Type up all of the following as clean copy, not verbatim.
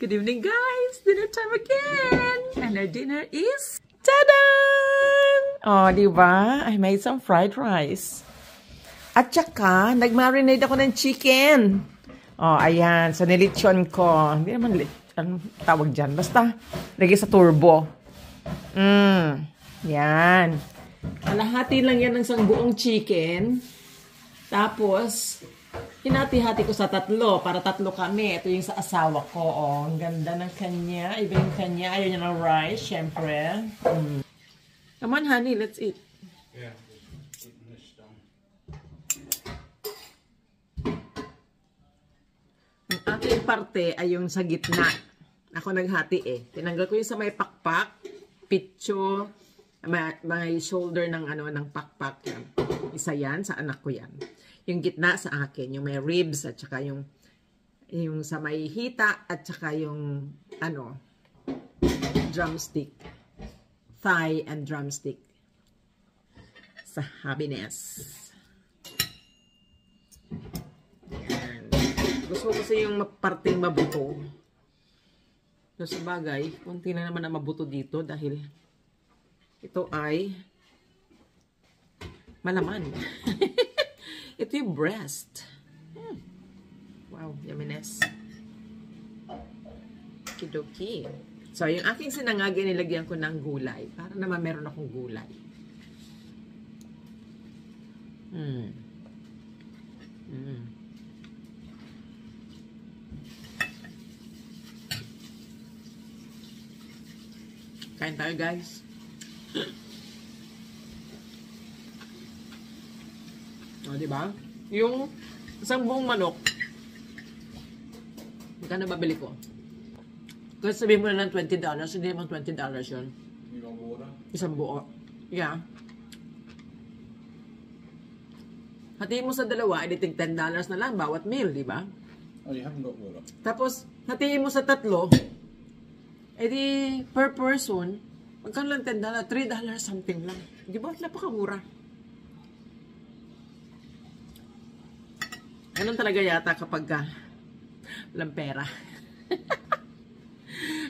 Good evening, guys! Dinner time again! And our dinner is... Ta-da! Oh, di ba? I made some fried rice. At saka, nag-marinate ako ng chicken. Oh, ayan. So, nilitsyon ko. Hindi naman anong tawag dyan? Basta, lagay sa turbo. Yan. Kalahati lang yan ng isang buong chicken. Tapos, hinati-hati ko sa tatlo para tatlo kami. Ito yung sa asawa ko. Oh, ang ganda ng kanya. Iba yung kanya. Ayaw niya ng rice, syempre. Come on, honey. Let's eat. Yeah. Eating this stone. Ang aking parte ay yung sa gitna. Ako naghati eh. Tinanggal ko yung sa may pakpak, pitso, may shoulder ng ng pakpak yan. Isa yan, sa anak ko yan. Yung gitna sa akin, yung may ribs at saka yung sa may hita at saka yung drumstick. Thigh and drumstick. Sa happiness. Yan. Gusto ko kasi yung parting mabuto. So, sa bagay, kunti na naman ang mabuto dito dahil ito ay malaman. Ito yung breast. Wow, yumminess. Kidoki. So, yung aking sinangagi, nilagyan ko ng gulay. Para naman meron akong gulay. Kain tayo, guys. O, diba? Yung isang buong manok, magkano babili ko? Kasi sabihin mo na ng $20, hindi naman $20 yun. Isang buo. Yeah. Hatiin mo sa dalawa, editing $10 na lang bawat meal, di ba? Oh, you haven't got water. Tapos, hatiin mo sa tatlo, edi per person, magkano lang $10? $3 something lang. Di ba? Napakamura. Ganun talaga yata kapag walang pera.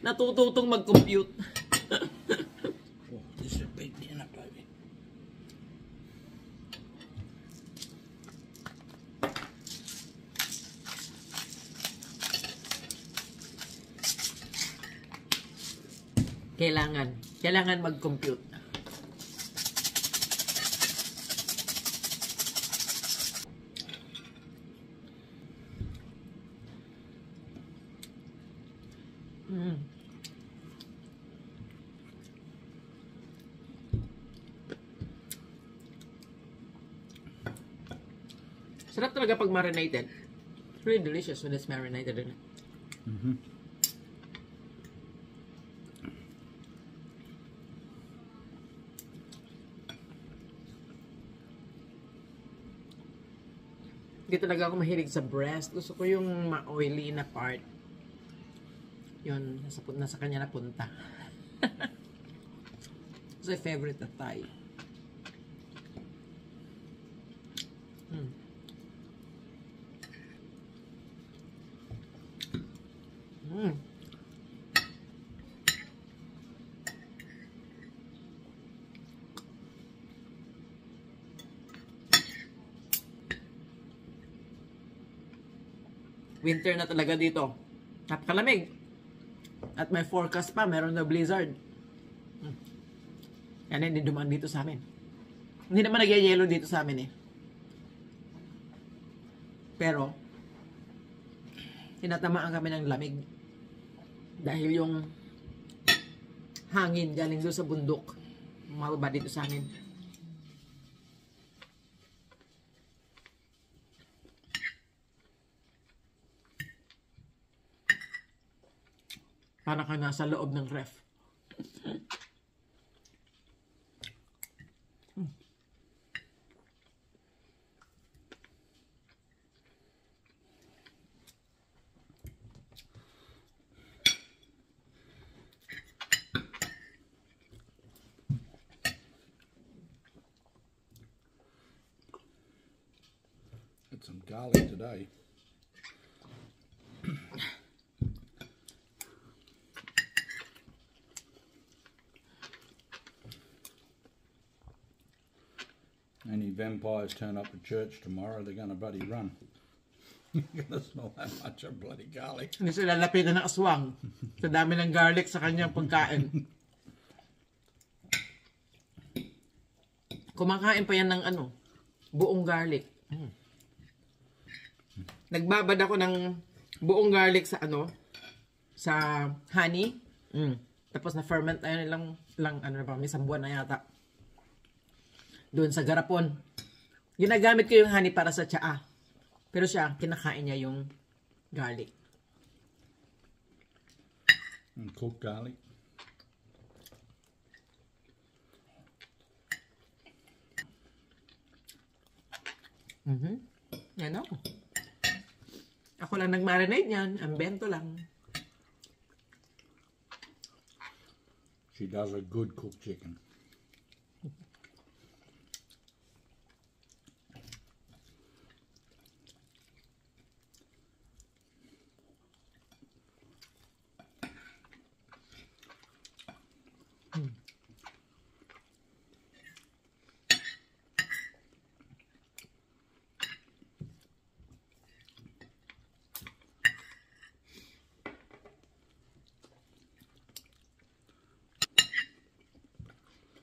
Natututong mag-compute. Oh, this is a big dinner, baby. Kailangan mag-compute. Sarap talaga pag marinated. It's really delicious when it's marinated in it. Hindi talaga ako mahilig sa breast. Gusto ko yung ma-oily na part. Yun, nasa kanya napunta. It's my favorite na thigh. Winter na talaga dito. Napakalamig. At may forecast pa, meron na blizzard. Yan, hindi dumaan dito sa amin. Hindi naman nagyayelo dito sa amin eh. Pero, tinatamaan kami ng lamig. Dahil yung hangin galing doon sa bundok, mababa dito sa amin. Parang ka nasa loob ng ref. Had some garlic today. any vampires turn up at church tomorrow, they're going to bloody run. You're going to smell that much of bloody garlic. Hindi sila lapitan ng aswang. Sa dami ng garlic sa kanyang pagkain. Kumakain pa yan ng ano, buong garlic. Nagbabad ako ng buong garlic sa ano, sa honey. Tapos na ferment ayun lang ano na ba, may isang buwan na yata. Doon sa garapon. Ginagamit ko yung honey para sa tsaa. Pero siya, kinakain niya yung garlic. And cooked garlic. Yan o. Ako lang nag-marinate niyan. Ang bento lang. She does a good cooked chicken.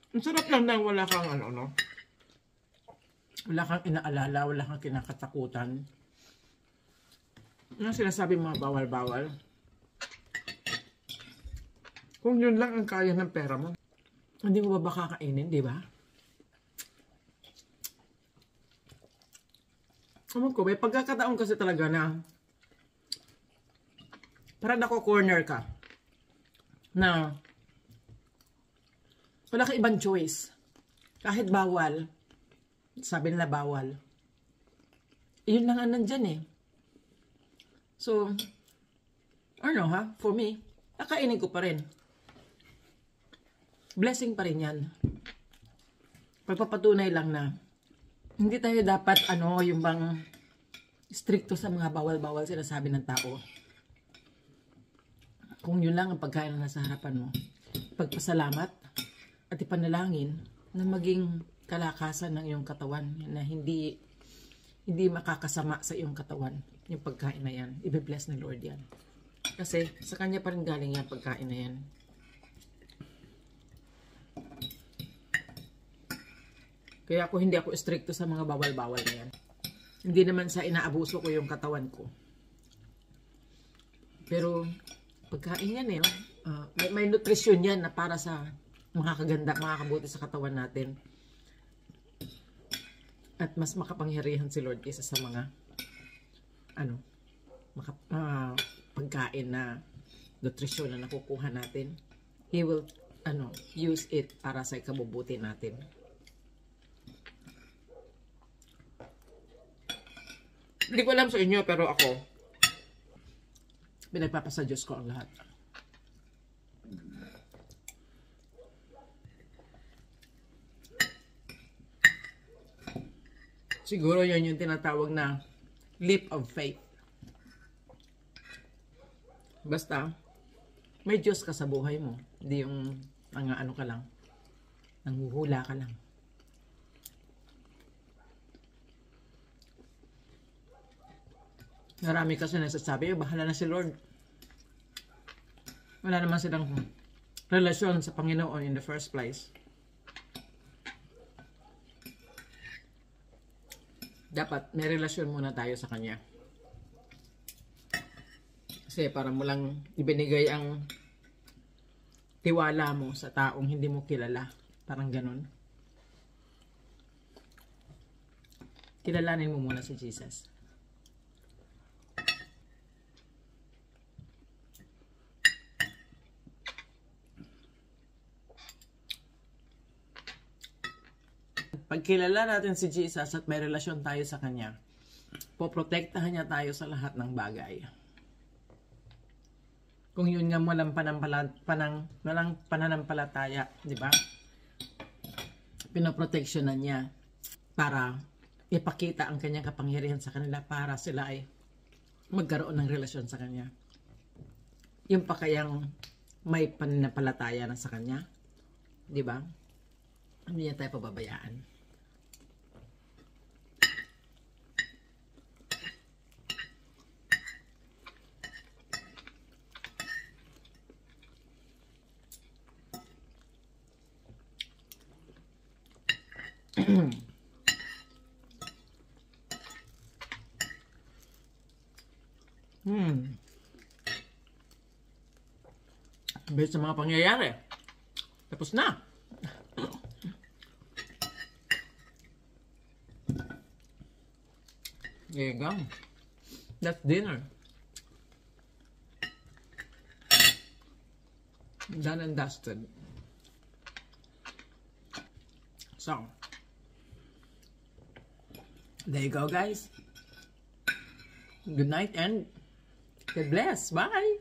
Ang sarap lang na wala kang ano, no? Wala kang inaalala, wala kang kinakatakutan. Ano sinasabi mga bawal-bawal? Kung yun lang ang kaya ng pera mo, hindi mo ba kakainin, di ba? Alam ko, may pagkakataon kasi talaga na parang nako-corner ka na wala kang ibang choice. Kahit bawal, sabi nila bawal, yun lang ang nandyan eh. So, ano ha, for me, nakainin ko pa rin. Blessing pa rin yan. Pagpapatunay lang na hindi tayo dapat yung bang stricto sa mga bawal-bawal sinasabi ng tao. Kung yun lang ang pagkain na nasa harapan mo, pagpasalamat at ipanalangin na maging kalakasan ng iyong katawan na hindi makakasama sa iyong katawan yung pagkain na yan. I-bless ng Lord yan. Kasi sa kanya pa rin galing yan pagkain na yan. Kaya hindi ako stricto sa mga bawal-bawal na yan. Hindi naman sa inaabuso ko yung katawan ko. Pero pagkain yan may nutrisyon yan na para sa makakaganda, makakabuti sa katawan natin. At mas makapangyarihan si Lord kaysa sa mga pagkain na nutrisyon na nakukuha natin. He will use it para sa ikabubuti natin. Hindi ko alam sa inyo, pero ako pinagpapasa Diyos ko ang lahat. Siguro yun yung tinatawag na leap of faith. Basta, may Diyos ka sa buhay mo. Hindi yung ka lang. Nanghuhula ka lang. Marami kasi nasasabi, bahala na si Lord. Wala naman silang relasyon sa Panginoon in the first place. Dapat may relasyon muna tayo sa Kanya. Kasi parang mo lang ibinigay ang tiwala mo sa taong hindi mo kilala. Parang ganun. Kilalanin mo muna si Jesus. Pag kilala natin si Jesus at may relasyon tayo sa Kanya, poprotektahan niya tayo sa lahat ng bagay. Kung yun nga walang pananampalataya, di ba? Pinoproteksyonan niya para ipakita ang Kanyang kapangyarihan sa kanila para sila ay magkaroon ng relasyon sa Kanya. Yung pa kayang may pananampalataya na sa Kanya, di ba? Hindi niya tayo pababayaan. Based sa mga pangyayari. Tapos na. There you go. That's dinner. Done and dusted. So, there you go, guys. Good night and God bless. Bye.